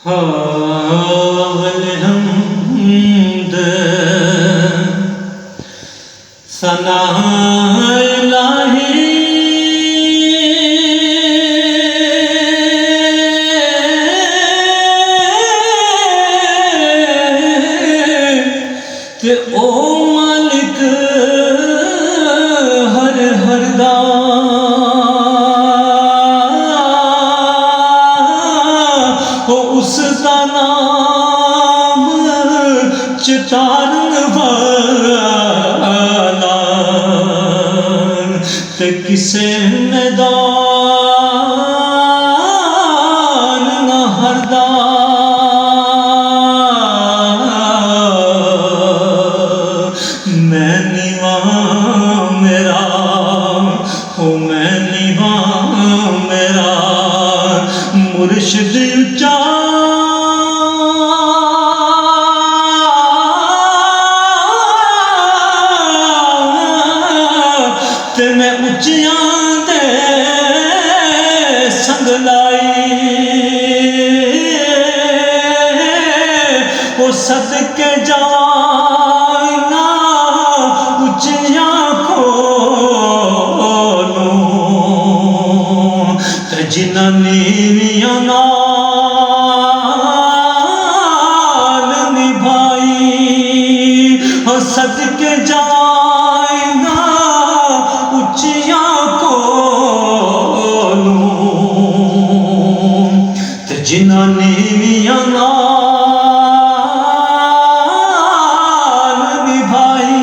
अलहम्द सना इलाही ते ओ मालिक हर हर दा उसका नाम चितारन वाला ते किसे मैदान न हरदा मैं निवा मेरा हो मैं निवा मेरा मुर्शिद उच्चा ते मैं उच्चियां दे संग लाई ओ सदके जाना उच्चियां कोलों ते जिन्हां नीवियां नाल निभाई ओ सदके जाना उच्चियां कोलों ते जिन्हां नीवियां नाल निभाई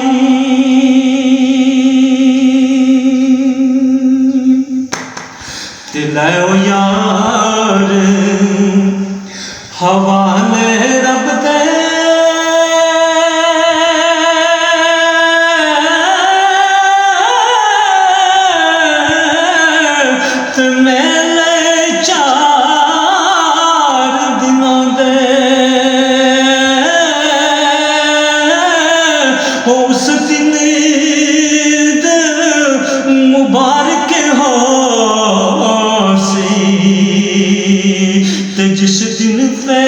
ते लैओ यार हवाले रब दे मेले 4 दिनों दे उस दिन मुबारक हो सी ते जिस दिन पे